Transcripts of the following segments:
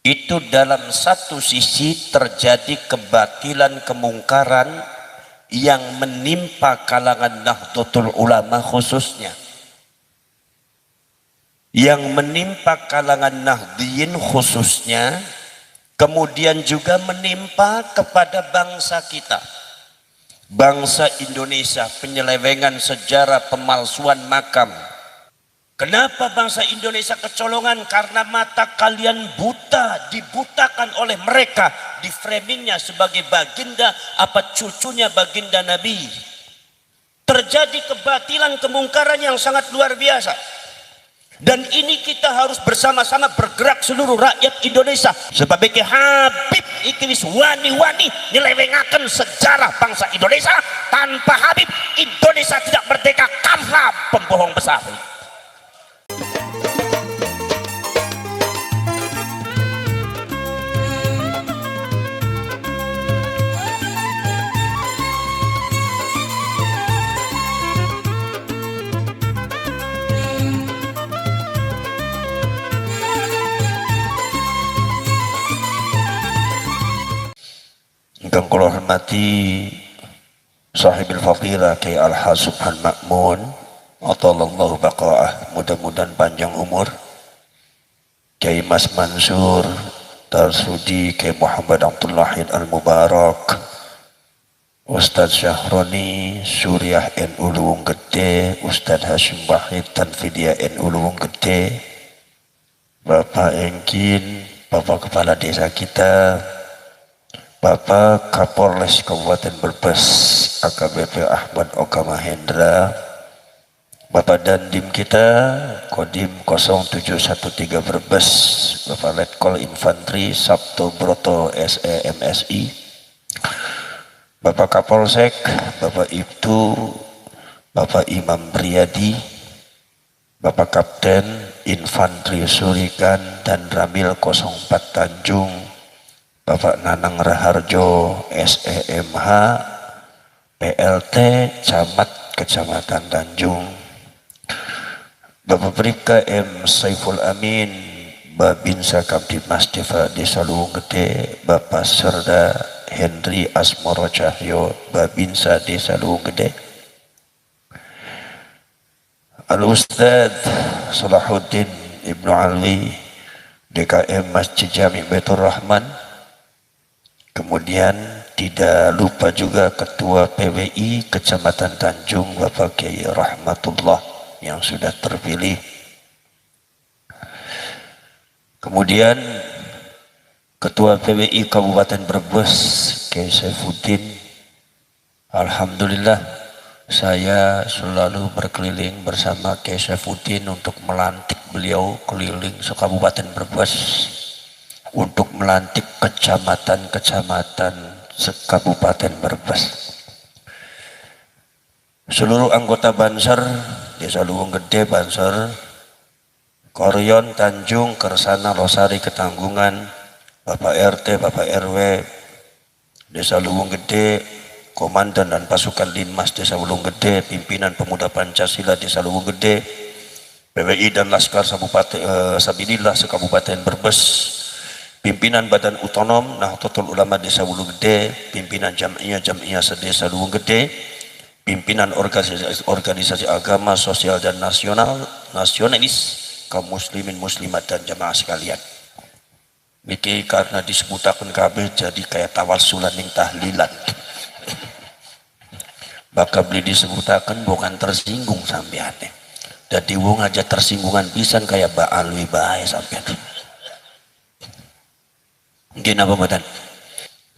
itu dalam satu sisi terjadi kebatilan kemungkaran yang menimpa kalangan Nahdlatul Ulama khususnya, yang menimpa kalangan Nahdliyin khususnya, kemudian juga menimpa kepada bangsa kita, bangsa Indonesia. Penyelewengan sejarah, pemalsuan makam. Kenapa bangsa Indonesia kecolongan? Karena mata kalian buta, dibutakan oleh mereka, di framingnya sebagai baginda apa cucunya baginda Nabi. Terjadi kebatilan kemungkaran yang sangat luar biasa. Dan ini kita harus bersama-sama bergerak seluruh rakyat Indonesia. Sebab iki Habib iki wis wani-wani nyelewengaken sejarah bangsa Indonesia. Tanpa Habib, Indonesia tidak merdeka karena pembohong besar. Ingkang kula hormati sahibil fadilah Kyai Al-Haj Subhan Ma'mun atallallahu baqa'ah, mudah-mudahan panjang umur. Kyai Mas Mansur Tarsudi, Kyai Muhammad Abdullahin Al-Mubarak, Ustadz Syahroni Suryah NU Luwung Gede, Ustadz Hashim Wahid Tanfidiyah NU Luwung Gede, Bapak Engkin, Bapak Kepala Desa kita, Bapak Kapolres Kabupaten Brebes AKBP Ahmad Oka Mahendra, Bapak Dandim kita Kodim 0713 Brebes, Bapak Letkol Infantri Sabto Broto SE MSI, Bapak Kapolsek, Bapak Ibtu, Bapak Imam Priyadi, Bapak Kapten Infantri Surikan dan Ramil 04 Tanjung, Bapak Nanang Raharjo SEMH PLT Camat Kecamatan Tanjung, Bapak Bribka M Saiful Amin Babinsa Kamtibmas Deva Desa Luwung Gede, Bapak Serda Henry Asmoro Cahyo Babinsa Desa Luwung Gede, Al-Ustad Salahuddin Ibnu Alwi DKM Masjid Jami Baitur Rahman. Kemudian tidak lupa juga Ketua PWI Kecamatan Tanjung Bapak Kiai Rahmatullah yang sudah terpilih. Kemudian Ketua PWI Kabupaten Brebes Kiai Saifuddin. Alhamdulillah saya selalu berkeliling bersama Kiai Saifuddin untuk melantik beliau keliling se-Kabupaten Brebes, untuk melantik kecamatan-kecamatan se-Kabupaten Brebes. Seluruh anggota Banser, Desa Luwung Gede, Banser, Koryon, Tanjung, Kersana, Losari, Ketanggungan, Bapak RT, Bapak RW, Desa Luwung Gede, Komandan dan Pasukan Linmas Desa Luwung Gede, Pimpinan Pemuda Pancasila Desa Luwung Gede, PWI dan Laskar Sabilillah se-Kabupaten Brebes, Pimpinan Badan Otonom Nahdlatul Ulama Desa Luwung Gede, Pimpinan Jam'iyah se-Desa Luwung Gede, Pimpinan organisasi agama, sosial dan nasionalis, kaum muslimin muslimat dan jamaah sekalian. Niki karena disebutakan kabeh jadi kayak tawasulan ning tahlilan. Bakal beli disebutakan bukan tersinggung sampean. Dadi wong aja tersinggungan pisan kayak Mbak Alwi bae sampean. Mungkin apa badan?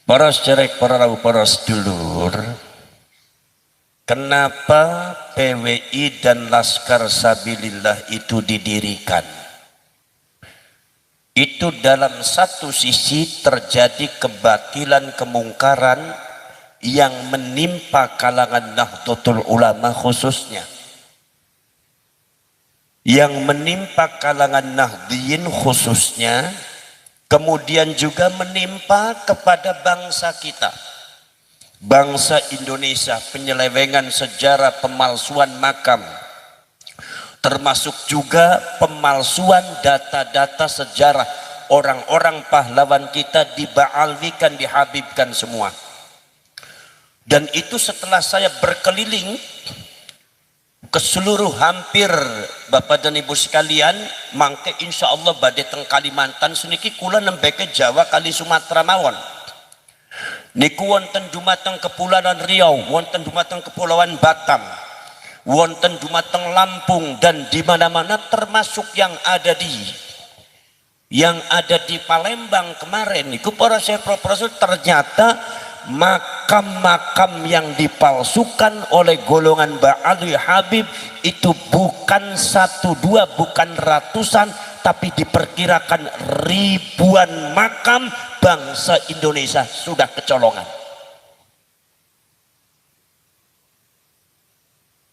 Para cerek, para rawuh, para sedulur, kenapa PWI dan Laskar Sabilillah itu didirikan? Itu dalam satu sisi terjadi kebatilan kemungkaran yang menimpa kalangan Nahdlatul Ulama khususnya, yang menimpa kalangan Nahdliyin khususnya, kemudian juga menimpa kepada bangsa kita, bangsa Indonesia. Penyelewengan sejarah, pemalsuan makam, termasuk juga pemalsuan data-data sejarah, orang-orang pahlawan kita dibaalwikan, dihabibkan semua. Dan itu setelah saya berkeliling ke seluruh hampir Bapak dan Ibu sekalian, mangke insya Allah badai teng Kalimantan seniki kula nembe ke Jawa kali Sumatera mawon. Niku wonten dumateng Kepulauan Riau, wonten dumateng Kepulauan Batam, wonten dumateng Lampung, dan di mana-mana termasuk yang ada di Palembang kemarin niku para Syekh Profesor, ternyata makam-makam yang dipalsukan oleh golongan Ba'alwi Habib itu bukan 1, 2, bukan ratusan, tapi diperkirakan ribuan makam bangsa Indonesia sudah kecolongan.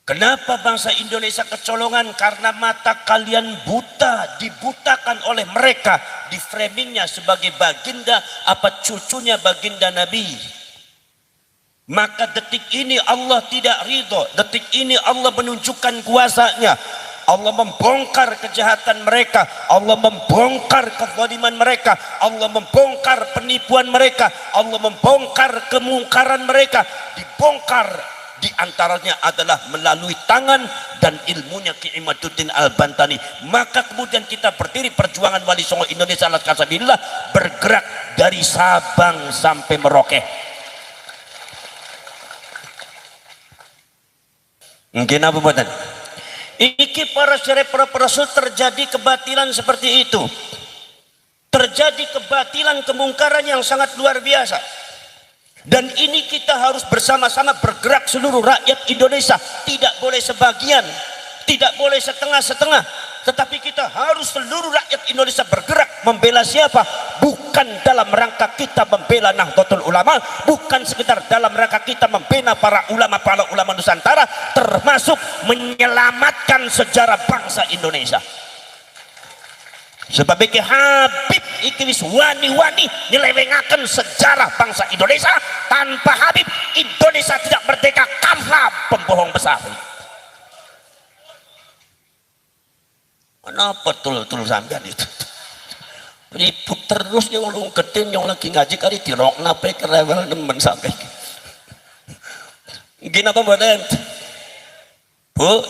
Kenapa bangsa Indonesia kecolongan? Karena mata kalian buta, dibutakan oleh mereka, di framingnya sebagai baginda apa cucunya baginda Nabi. Maka detik ini Allah tidak ridho, detik ini Allah menunjukkan kuasanya. Allah membongkar kejahatan mereka, Allah membongkar kezaliman mereka, Allah membongkar penipuan mereka, Allah membongkar kemungkaran mereka. Dibongkar di antaranya adalah melalui tangan dan ilmunya Ki Imaduddin Al-Bantani. Maka kemudian kita berdiri perjuangan Wali Songo Indonesia Alat Kasabilillah bergerak dari Sabang sampai Merauke. Mungkin apa buatan? Iki para syarif terjadi kebatilan seperti itu. Terjadi kebatilan, kemungkaran yang sangat luar biasa. Dan ini kita harus bersama-sama bergerak seluruh rakyat Indonesia. Tidak boleh sebagian, tidak boleh setengah-setengah, tetapi kita harus seluruh rakyat Indonesia bergerak. Membela siapa? Bukan dalam rangka kita membela Nahdlatul Ulama, bukan sekedar dalam rangka kita membela para ulama Nusantara, termasuk menyelamatkan sejarah bangsa Indonesia. Sebab iki Habib iki wis wani-wani nyelewengaken sejarah bangsa Indonesia. Tanpa Habib Indonesia tidak merdeka, karena pembohong besar. Kenapa tul sampean itu? Ribut terus yang lu gede yang lagi ngaji kali dirokna pe kerewel nemen sampai. Gini apa mboten? Bu,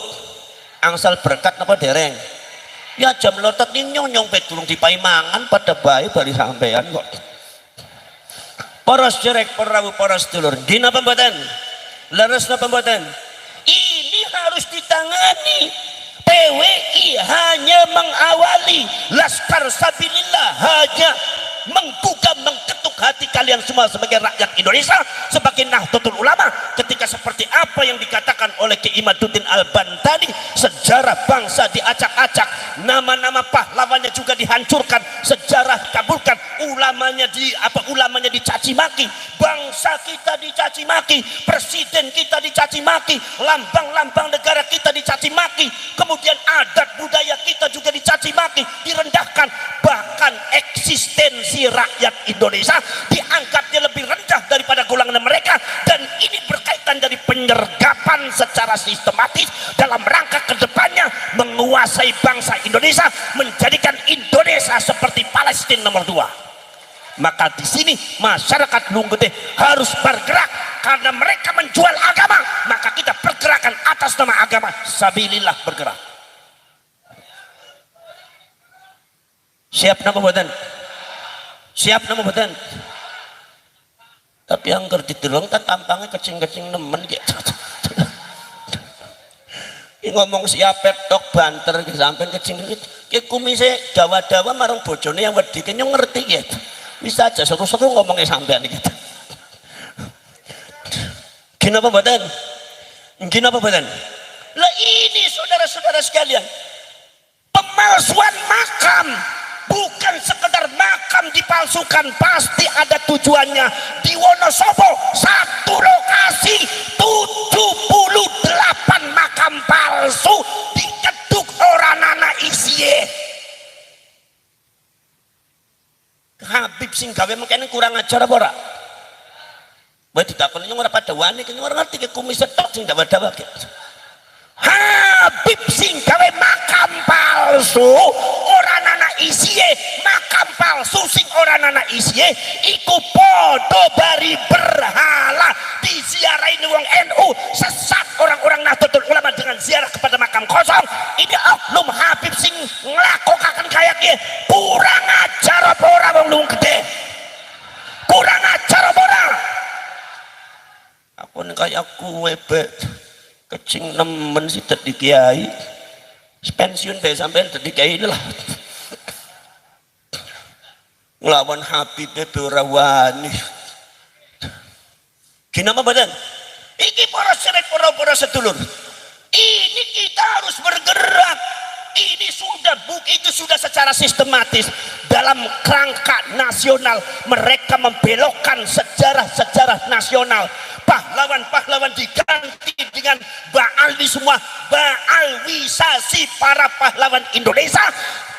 angsal berkat apa dereng? Ya jam lotot nyong pe durung dipai mangan pada bae bari sampean kok. Para sedherek, para sedulur, gini apa mboten? Leres apa mboten? Ini harus ditangani. PWI hanya mengawali, Laskar Sabilillah hanya menggugah, mengketuk hati kalian semua sebagai rakyat Indonesia, sebagai Nahdlatul Ulama. Ketika seperti apa yang dikatakan oleh Ki Imaduddin Al-Bantani, sejarah bangsa diacak-acak, nama-nama pahlawannya juga dihancurkan, sejarah dikabulkan, ulamanya dicaci maki, bangsa kita dicaci maki, presiden kita dicaci maki, lambang-lambang negara kita dicaci maki, kemudian adat budaya kita juga dicaci maki, direndahkan, bahkan eksistensi rakyat Indonesia dianggapnya lebih rendah daripada golongan mereka. Dan ini berkaitan dari penyergapan secara sistematis dalam rangka kedepannya menguasai bangsa Indonesia, menjadikan Indonesia seperti Palestina nomor 2. Maka di sini masyarakat Lunggete harus bergerak, karena mereka menjual agama, maka kita pergerakan atas nama agama Sabilillah bergerak. Siap nama badan? Siap nama badan? Tapi yang ngerti delong kan tampangnya kecing-kecing nemen gitu. Ngomong siapet tok banter sampai kecing gitu. Ki kumise dawa-dawa marang bojone yang wedi nyong ngerti gitu. Bisa aja satu-satu ngomongnya sampean gitu. Kenapa badan? Kenapa badan? Lah ini saudara-saudara sekalian, pemalsuan makam. Bukan sekedar makam dipalsukan, pasti ada tujuannya. Di Wonosobo satu lokasi 78 makam palsu diceduk orang anak isye. Habib sing gawe mengkene kurang ajar apa ora? Wae ditakoni ora pada wani kene ora ngerti ke kumis tok sing dawa-dawa ki. Habib sing gawe makam palsu, orang anak isye makam palsu palsu sing ora ana isine iku padha bari berhala diziarahi wong NU sesat orang-orang Nahdlatul Ulama dengan ziarah kepada makam kosong. Ini oknum Habib sing nglakokaken kaya kiye kurang ajar apa ora wong luwung gede, kurang ajar apa ora? Aku nih kayak kue kecing nemen sih tadi kiai pensiun deh sampai tadi kiai lah ngelawan Habib berawani kenapa badan iki para seret para sedulur ini kita harus bergerak. Ini sudah itu sudah secara sistematis dalam kerangka nasional mereka membelokkan sejarah-sejarah nasional. Pahlawan-pahlawan diganti dengan baalwi semua, baalwisasi para pahlawan Indonesia,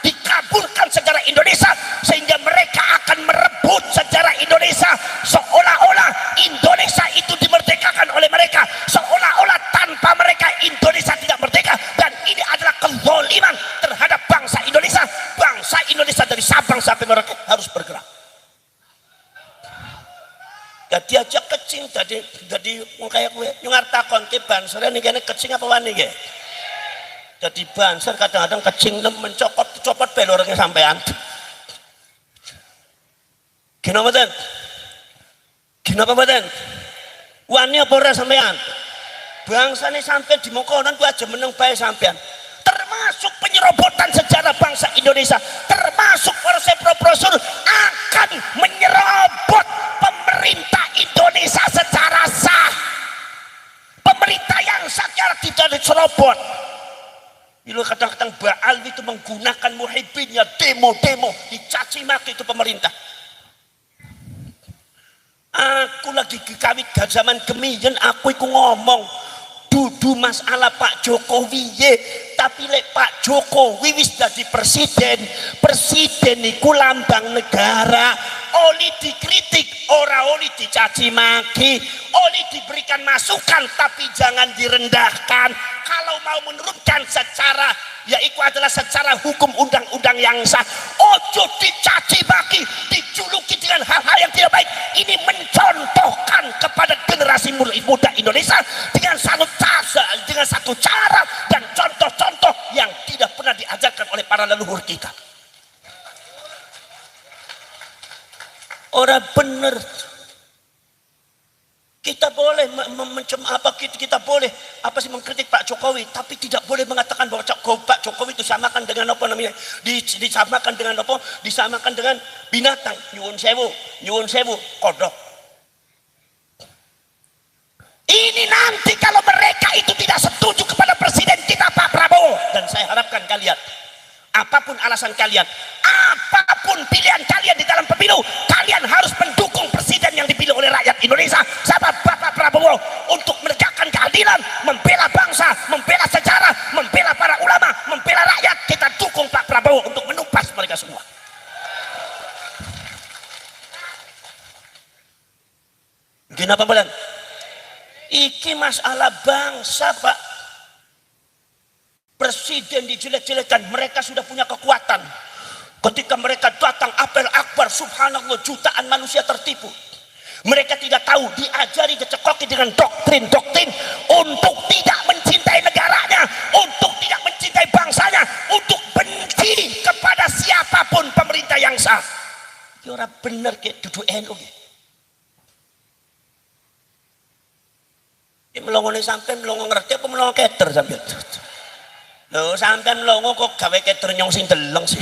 dikabulkan sejarah Indonesia sehingga mereka akan merebut sejarah Indonesia seolah-olah Indonesia itu dimerdekakan oleh mereka, seolah-olah tanpa mereka Indonesia tidak merdeka, dan ini adalah kezaliman terhadap bangsa Indonesia. Bangsa Indonesia dari Sabang sampai Merauke harus bergerak. Ya diajak kecing tadi kayak gue nyungar takon ke banser ini kayaknya kecing apa wani ge. Jadi banser kadang-kadang kecing mencopot belornya sampean. Kenapa dan? Kenapa badan? Wani apa ora sampean? Bangsa ini sampai di mongkonan gua aja meneng bae sampean. Termasuk penyerobotan sejarah bangsa Indonesia, termasuk profesor akan menyerobot pemerintah Indonesia secara sah. Pemerintah yang secara tidak diserobot. Itu kadang-kadang Baal itu menggunakan muhibbinnya demo-demo dicaci maki itu pemerintah. Aku lagi kawit zaman kemiyen aku iku ngomong dudu masalah Pak Jokowi ye, tapi lek Pak Jokowi wis dadi presiden iku lambang negara, oli dikritik ora oli dicaci maki, oli diberikan masukan tapi jangan direndahkan. Kalau mau menurunkan secara yaitu adalah secara hukum undang-undang yang sah, ojo dicaci maki, dijuluki dengan hal-hal yang tidak baik. Ini mencontohkan kepada generasi muda Indonesia dengan satu cara dan contoh-contoh yang tidak pernah diajarkan oleh para leluhur kita. Orang bener kita boleh kita boleh mengkritik Pak Jokowi, tapi tidak boleh mengatakan bahwa Pak Jokowi itu samakan dengan apa namanya disamakan dengan apa, disamakan dengan binatang. Nyuwun sewu kodok. Ini nanti kalau mereka itu tidak setuju kepada presiden kita Pak Prabowo, dan saya harapkan kalian apapun alasan kalian, apapun pilihan kalian di dalam pemilu, kalian harus mendukung presiden yang dipilih oleh rakyat Indonesia sama Bapak Prabowo untuk menegakkan keadilan, membela bangsa, membela sejarah, membela para ulama, membela rakyat. Kita dukung Pak Prabowo untuk menumpas mereka semua. Kenapa badan? Iki masalah bangsa Pak. Presiden dijelek-jelekan, mereka sudah punya kekuatan. Ketika mereka datang apel akbar, subhanallah, jutaan manusia tertipu. Mereka tidak tahu, diajari, dicekoki dengan doktrin-doktrin untuk tidak mencintai negaranya, untuk tidak mencintai bangsanya, untuk benci kepada siapapun pemerintah yang sah. Ini orang bener kayak duduk NU. Ini melongo sampai melongo ngerti apa melongo keter sampai. Loh sampean melongo kok gawe keter nyong sing deleng sih.